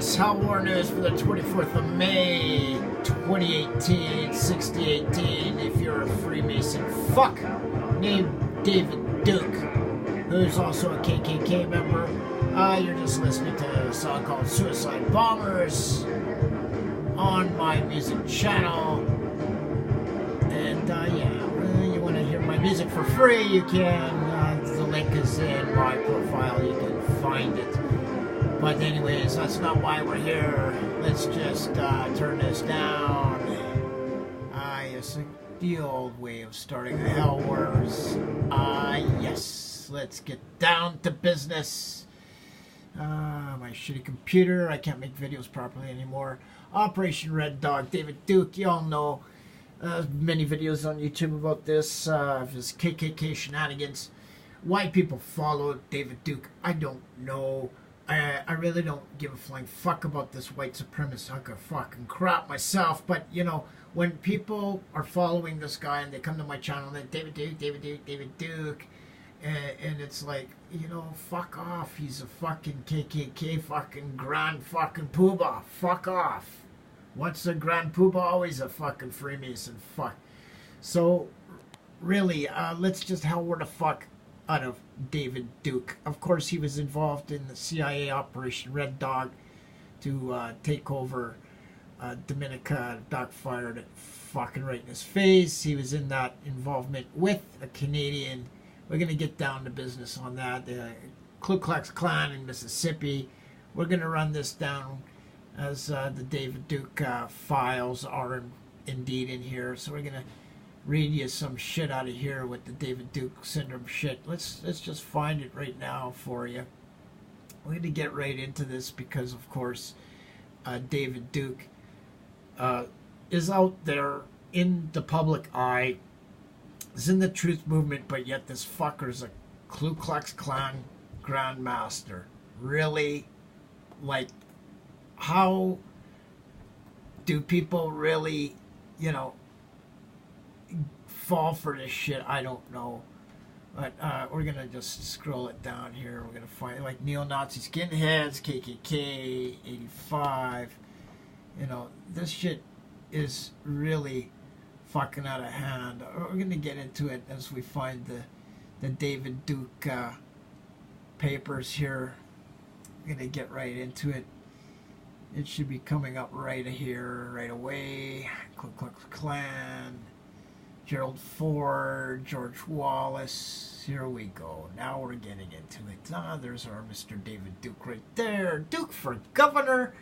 Yes, HELLWAR news for the 24th of May, 2018, 6018. If you're a Freemason fuck named David Duke, who's also a KKK member, you're just listening to a song called Suicide Bombers on my music channel. And you want to hear my music for free, you can. The link is in my profile, you can find it. But anyways, that's not why we're here. Let's just turn this down. Yes, the old way of starting a Hell Wars. Yes, let's get down to business. My shitty computer, I can't make videos properly anymore. Operation Red Dog, David Duke, you all know. Many videos on YouTube about this, his KKK shenanigans. Why people follow David Duke, I don't know. I really don't give a flying fuck about this white supremacist hunk of fucking crap myself, but you know, when people are following this guy and they come to my channel and they David Duke, and it's like, you know, fuck off, he's a fucking KKK fucking grand fucking poobah, fuck off. What's a grand poobah? Always a fucking Freemason, fuck. So, really, let's just HELLWAR the fuck out of David Duke. Of course, he was involved in the CIA Operation Red Dog to take over Dominica. Doc fired it fucking right in his face. He was in that involvement with a Canadian. We're going to get down to business on that. The Ku Klux Klan in Mississippi. We're going to run this down as the David Duke files are indeed in here. So we're going to read you some shit out of here with the David Duke syndrome shit. Let's just find it right now for you. We're going to get right into this because, of course, David Duke is out there in the public eye. He's in the truth movement, but yet this fucker's a Ku Klux Klan grandmaster. Really? Like, how do people really, you know, fall for this shit? I don't know. But we're going to just scroll it down here. We're going to find, like, neo-Nazi skinheads, KKK, 85. You know, this shit is really fucking out of hand. We're going to get into it as we find the David Duke papers here. We're going to get right into it. It should be coming up right here, right away. Ku Klux Klan, Gerald Ford, George Wallace. Here we go. Now we're getting into it. There's our Mr. David Duke right there. Duke for governor.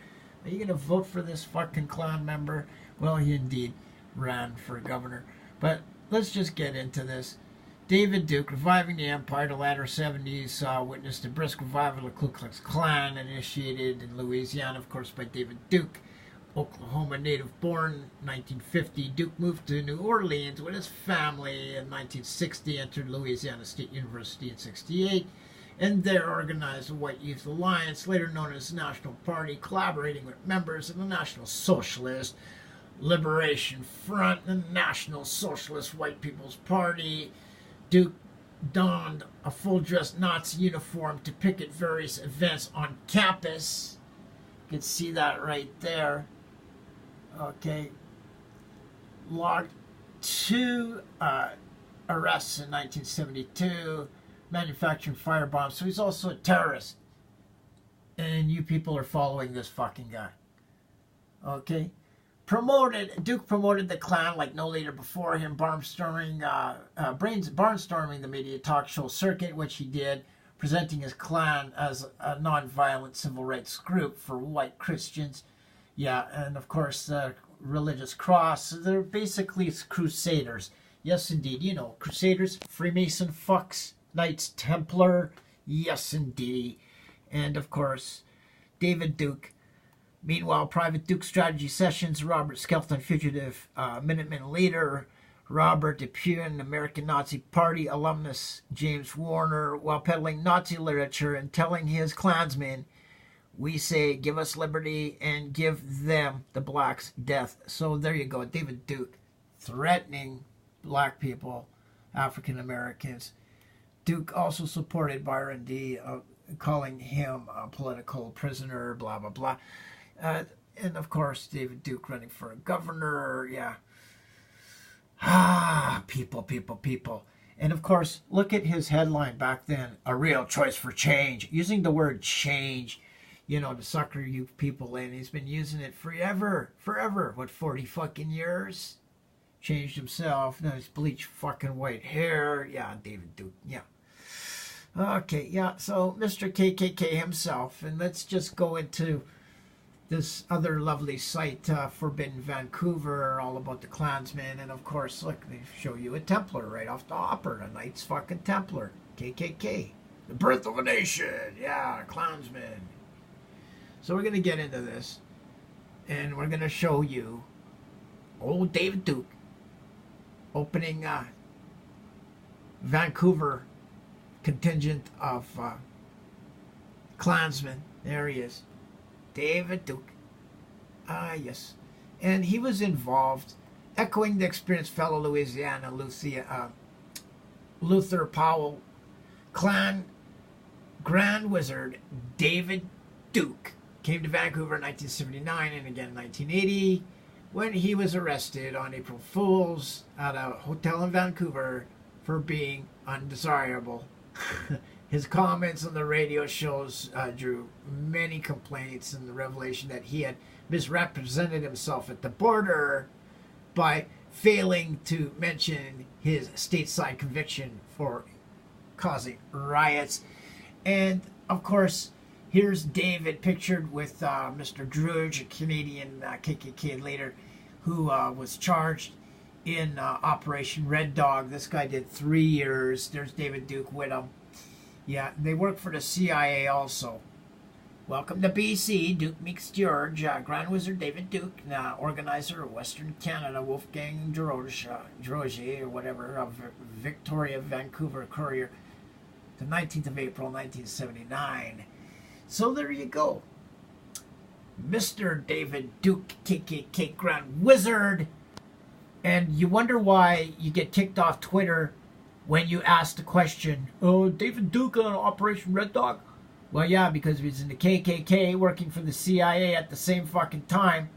Are you going to vote for this fucking Klan member? Well, he indeed ran for governor. But let's just get into this. David Duke, reviving the empire. The latter 70s witnessed a brisk revival of Ku Klux Klan, initiated in Louisiana, of course, by David Duke. Oklahoma native born 1950, Duke moved to New Orleans with his family in 1960, entered Louisiana State University in 68, and there organized the White Youth Alliance, later known as the National Party, collaborating with members of the National Socialist Liberation Front, the National Socialist White People's Party. Duke donned a full-dress Nazi uniform to picket various events on campus. You can see that right there. Okay. Logged 2 arrests in 1972, manufacturing firebombs. So he's also a terrorist. And you people are following this fucking guy. Okay. Duke promoted the Klan like no leader before him, barnstorming the media talk show circuit, which he did, presenting his Klan as a non-violent civil rights group for white Christians. Yeah, and of course, the religious cross. They're basically crusaders. Yes, indeed. You know, crusaders, Freemason fucks, Knights Templar. Yes, indeed. And of course, David Duke. Meanwhile, Private Duke Strategy Sessions, Robert Skelton, fugitive Minuteman leader, Robert DePuy, American Nazi Party alumnus James Warner, while peddling Nazi literature and telling his Klansmen, we say, give us liberty and give them, the blacks, death. So there you go, David Duke, threatening black people, African Americans. Duke also supported Byron D. calling him a political prisoner, blah, blah, blah. And of course, David Duke running for a governor. Yeah. People, people, people. And of course, look at his headline back then, a real choice for change. Using the word change, to sucker you people in. He's been using it forever. What, 40 fucking years? Changed himself. Now he's bleached fucking white hair. Yeah, David Duke. Yeah. Okay, yeah. So Mr. KKK himself. And let's just go into this other lovely site, Forbidden Vancouver, all about the Klansmen. And of course, look, they show you a Templar right off the hopper. A Knights fucking Templar. KKK. The birth of a nation. Yeah, Klansmen. So we're going to get into this. And we're going to show you old David Duke opening Vancouver contingent of Klansmen. There he is. David Duke. Yes. And he was involved, echoing the experienced fellow Louisiana Luther Powell, Klan Grand Wizard David Duke came to Vancouver in 1979 and again in 1980 when he was arrested on April Fool's at a hotel in Vancouver for being undesirable. His comments on the radio shows drew many complaints, and the revelation that he had misrepresented himself at the border by failing to mention his stateside conviction for causing riots. And of course, here's David pictured with Mr. Drudge, a Canadian KKK leader who was charged in Operation Red Dog. This guy did 3 years. There's David Duke with him. Yeah, they work for the CIA also. Welcome to BC, Duke meets George, Grand Wizard David Duke, organizer of Western Canada, Wolfgang Droge, or whatever, of Victoria, Vancouver Courier, the 19th of April, 1979. So there you go. Mr. David Duke, KKK Grand Wizard. And you wonder why you get kicked off Twitter when you ask the question, oh, David Duke on Operation Red Dog? Well, yeah, because he was in the KKK working for the CIA at the same fucking time.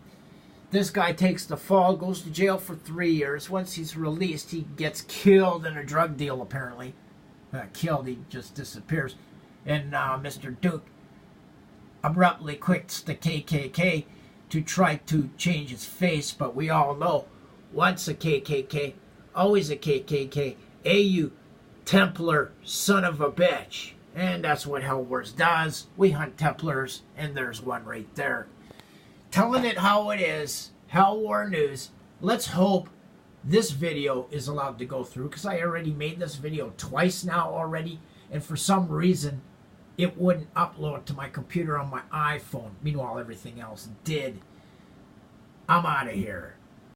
This guy takes the fall, goes to jail for 3 years. Once he's released, he gets killed in a drug deal, apparently. Killed, he just disappears. And Mr. Duke abruptly quits the KKK to try to change his face. But we all know, once a KKK, always a KKK. You Templar son of a bitch. And that's what HELLWAR does. We hunt Templars, and there's one right there. Telling it how it is, HELLWAR News. Let's hope this video is allowed to go through, because I already made this video twice now already, and for some reason, it wouldn't upload to my computer on my iPhone. Meanwhile, everything else did. I'm out of here.